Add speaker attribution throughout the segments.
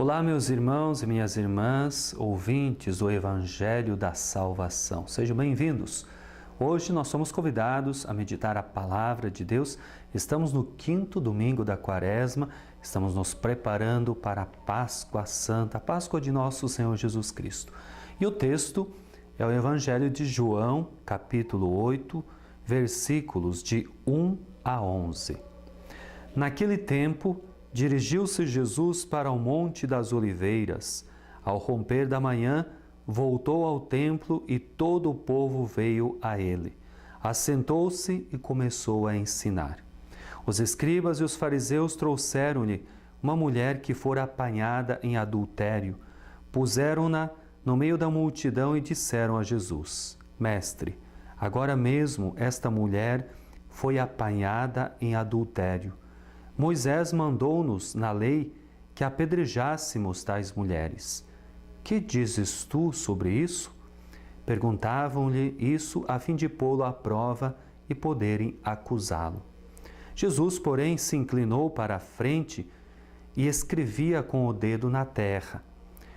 Speaker 1: Olá, meus irmãos e minhas irmãs, ouvintes do Evangelho da Salvação. Sejam bem-vindos. Hoje nós somos convidados a meditar a Palavra de Deus. Estamos no 5º domingo da Quaresma, estamos nos preparando para a Páscoa Santa, a Páscoa de nosso Senhor Jesus Cristo. E o texto é o Evangelho de João, capítulo 8, versículos de 1 a 11. Naquele tempo, dirigiu-se Jesus para o Monte das Oliveiras. Ao romper da manhã, voltou ao templo e todo o povo veio a ele. Assentou-se e começou a ensinar. Os escribas e os fariseus trouxeram-lhe uma mulher que fora apanhada em adultério. Puseram-na no meio da multidão e disseram a Jesus: Mestre, agora mesmo esta mulher foi apanhada em adultério. Moisés mandou-nos na lei que apedrejássemos tais mulheres. Que dizes tu sobre isso? Perguntavam-lhe isso a fim de pô-lo à prova e poderem acusá-lo. Jesus, porém, se inclinou para a frente e escrevia com o dedo na terra.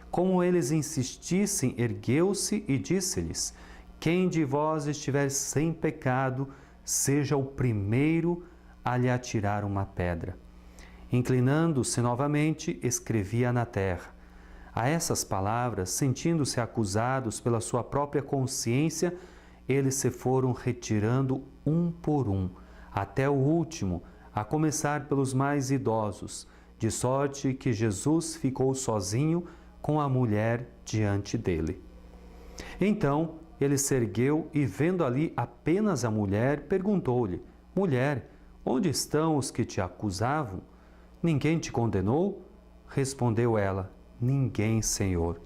Speaker 1: Como eles insistissem, ergueu-se e disse-lhes: Quem de vós estiver sem pecado, seja o primeiro a lhe atirar uma pedra. Inclinando-se novamente, escrevia na terra. A essas palavras, sentindo-se acusados pela sua própria consciência, eles se foram retirando um por um, até o último, a começar pelos mais idosos, de sorte que Jesus ficou sozinho com a mulher diante dele. Então ele se ergueu e, vendo ali apenas a mulher, perguntou-lhe: Mulher, onde estão os que te acusavam? Ninguém te condenou? Respondeu ela: Ninguém, Senhor.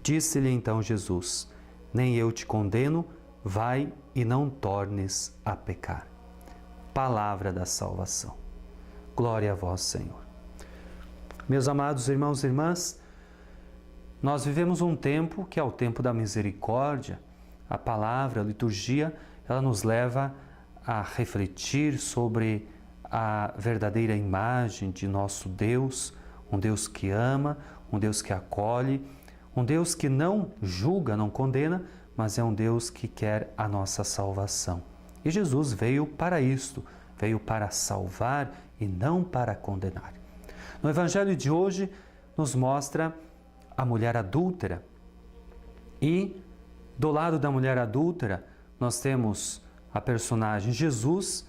Speaker 1: Disse-lhe então Jesus: Nem eu te condeno, vai e não tornes a pecar. Palavra da salvação. Glória a vós, Senhor. Meus amados irmãos e irmãs, nós vivemos um tempo que é o tempo da misericórdia. A palavra, a liturgia, ela nos leva a refletir sobre a verdadeira imagem de nosso Deus, um Deus que ama, um Deus que acolhe, um Deus que não julga, não condena, mas é um Deus que quer a nossa salvação. E Jesus veio para isto, veio para salvar e não para condenar. No Evangelho de hoje nos mostra a mulher adúltera e do lado da mulher adúltera nós temos a personagem Jesus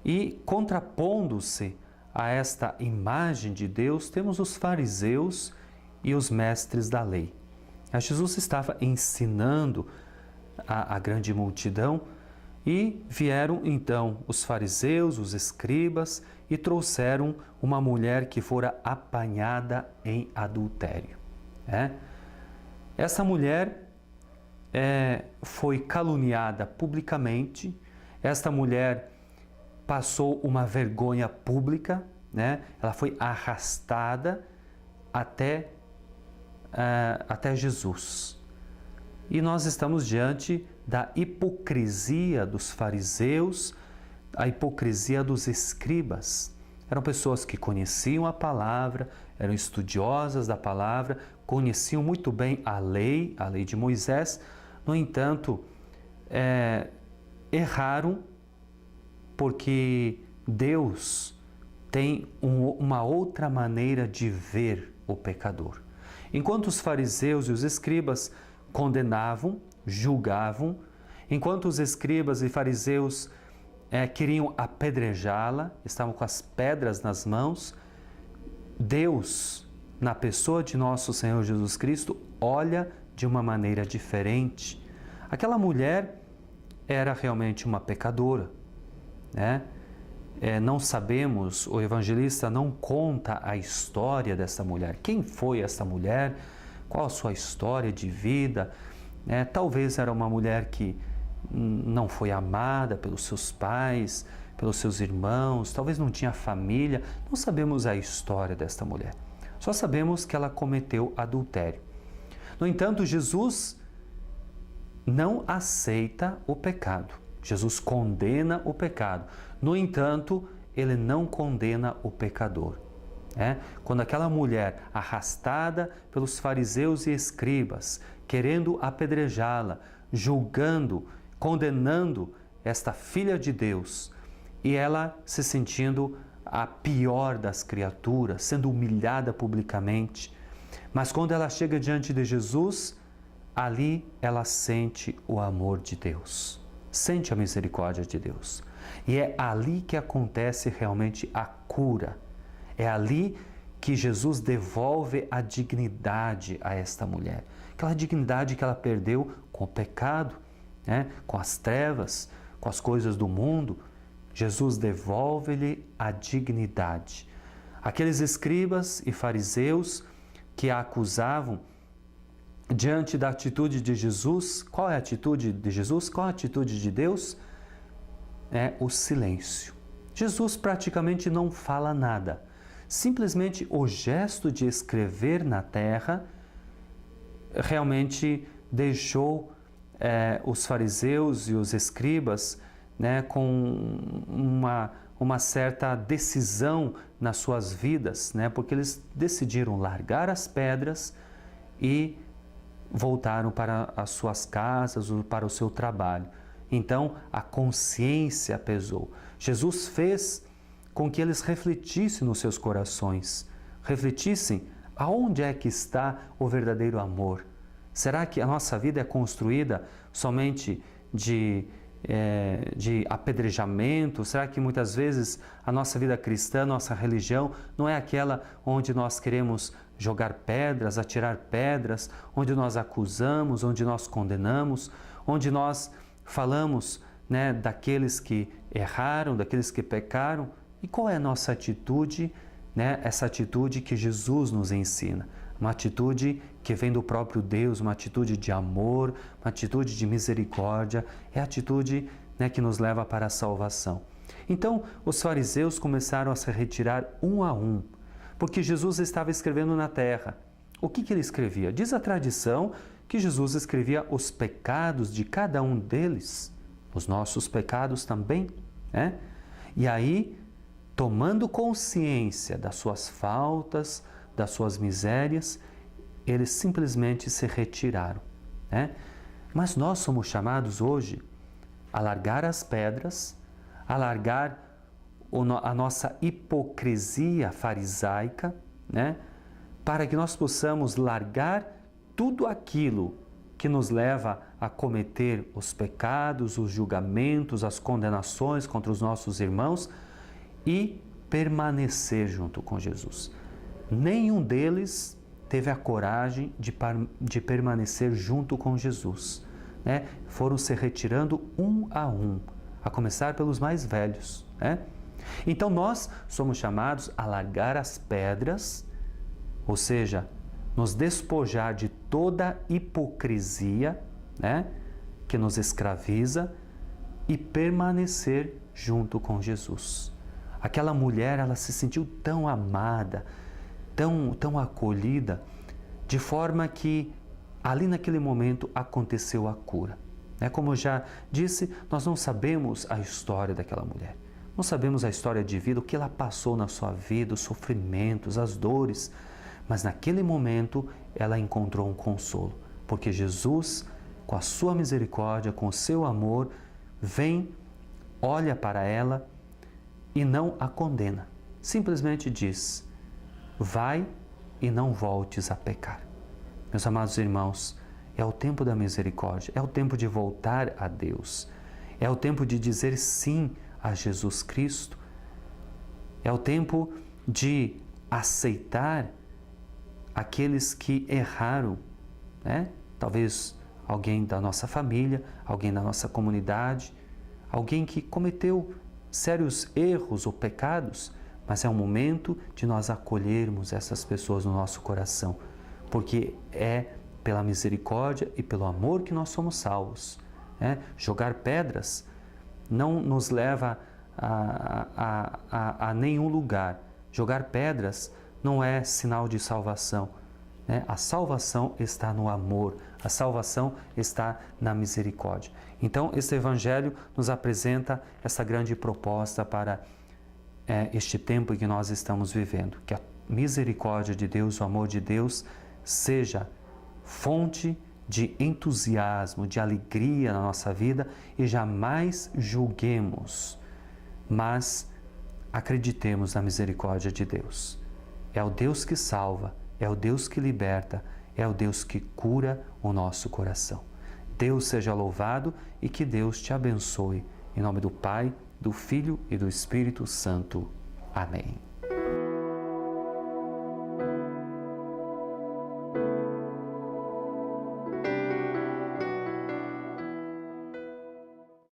Speaker 1: e, contrapondo-se a esta imagem de Deus, temos os fariseus e os mestres da lei. Jesus estava ensinando a grande multidão e vieram então os fariseus, os escribas e trouxeram uma mulher que fora apanhada em adultério. Essa mulher foi caluniada publicamente. Esta mulher passou uma vergonha pública, Ela foi arrastada até Jesus. E nós estamos diante da hipocrisia dos fariseus, a hipocrisia dos escribas. Eram pessoas que conheciam a palavra, eram estudiosas da palavra, conheciam muito bem a lei de Moisés. No entanto, erraram porque Deus tem uma outra maneira de ver o pecador. Enquanto os fariseus e os escribas condenavam, julgavam, enquanto os escribas e fariseus queriam apedrejá-la, estavam com as pedras nas mãos, Deus, na pessoa de nosso Senhor Jesus Cristo, olha de uma maneira diferente. Aquela mulher era realmente uma pecadora, não sabemos, o evangelista não conta a história dessa mulher. Quem foi essa mulher? Qual a sua história de vida? Talvez era uma mulher que não foi amada pelos seus pais, pelos seus irmãos, talvez não tinha família. Não sabemos a história desta mulher. Só sabemos que ela cometeu adultério. No entanto, Jesus não aceita o pecado. Jesus condena o pecado. No entanto, ele não condena o pecador. Quando aquela mulher, arrastada pelos fariseus e escribas, querendo apedrejá-la, julgando, condenando esta filha de Deus, e ela se sentindo a pior das criaturas, sendo humilhada publicamente. Mas quando ela chega diante de Jesus, ali ela sente o amor de Deus, sente a misericórdia de Deus. E é ali que acontece realmente a cura. É ali que Jesus devolve a dignidade a esta mulher. Aquela dignidade que ela perdeu com o pecado, com as trevas, com as coisas do mundo. Jesus devolve-lhe a dignidade. Aqueles escribas e fariseus que a acusavam diante da atitude de Jesus, qual é a atitude de Jesus? Qual é a atitude de Deus? É o silêncio. Jesus praticamente não fala nada. Simplesmente o gesto de escrever na terra realmente deixou os fariseus e os escribas com uma certa decisão nas suas vidas, porque eles decidiram largar as pedras e voltaram para as suas casas ou para o seu trabalho. Então, a consciência pesou. Jesus fez com que eles refletissem nos seus corações, refletissem aonde é que está o verdadeiro amor. Será que a nossa vida é construída somente de apedrejamento? Será que muitas vezes a nossa vida cristã, nossa religião, não é aquela onde nós queremos jogar pedras, atirar pedras, onde nós acusamos, onde nós condenamos, onde nós falamos daqueles que erraram, daqueles que pecaram? E qual é a nossa atitude, essa atitude que Jesus nos ensina? Uma atitude que vem do próprio Deus, uma atitude de amor, uma atitude de misericórdia, é a atitude que nos leva para a salvação. Então, os fariseus começaram a se retirar um a um, porque Jesus estava escrevendo na terra. O que ele escrevia? Diz a tradição que Jesus escrevia os pecados de cada um deles, os nossos pecados também, E aí, tomando consciência das suas faltas, das suas misérias, eles simplesmente se retiraram. Mas nós somos chamados hoje a largar as pedras, a largar a nossa hipocrisia farisaica, para que nós possamos largar tudo aquilo que nos leva a cometer os pecados, os julgamentos, as condenações contra os nossos irmãos e permanecer junto com Jesus. Nenhum deles teve a coragem de permanecer junto com Jesus. Foram se retirando um, a começar pelos mais velhos. Então nós somos chamados a largar as pedras, ou seja, nos despojar de toda hipocrisia que nos escraviza e permanecer junto com Jesus. Aquela mulher, ela se sentiu tão amada, tão acolhida, de forma que ali naquele momento aconteceu a cura. Como eu já disse, nós não sabemos a história daquela mulher. Não sabemos a história de vida, o que ela passou na sua vida, os sofrimentos, as dores. Mas naquele momento ela encontrou um consolo, porque Jesus, com a sua misericórdia, com o seu amor, vem, olha para ela e não a condena. Simplesmente diz: vai e não voltes a pecar. Meus amados irmãos, é o tempo da misericórdia, é o tempo de voltar a Deus, é o tempo de dizer sim a Jesus Cristo, é o tempo de aceitar aqueles que erraram, Talvez alguém da nossa família, alguém da nossa comunidade, alguém que cometeu sérios erros ou pecados, mas é o momento de nós acolhermos essas pessoas no nosso coração, porque é pela misericórdia e pelo amor que nós somos salvos. Jogar pedras não nos leva a nenhum lugar. Jogar pedras não é sinal de salvação. A salvação está no amor, a salvação está na misericórdia. Então, este Evangelho nos apresenta essa grande proposta para este tempo que nós estamos vivendo, que a misericórdia de Deus, o amor de Deus, seja fonte de entusiasmo, de alegria na nossa vida e jamais julguemos, mas acreditemos na misericórdia de Deus. É o Deus que salva, é o Deus que liberta, é o Deus que cura o nosso coração. Deus seja louvado e que Deus te abençoe. Em nome do Pai, do Filho e do Espírito Santo. Amém.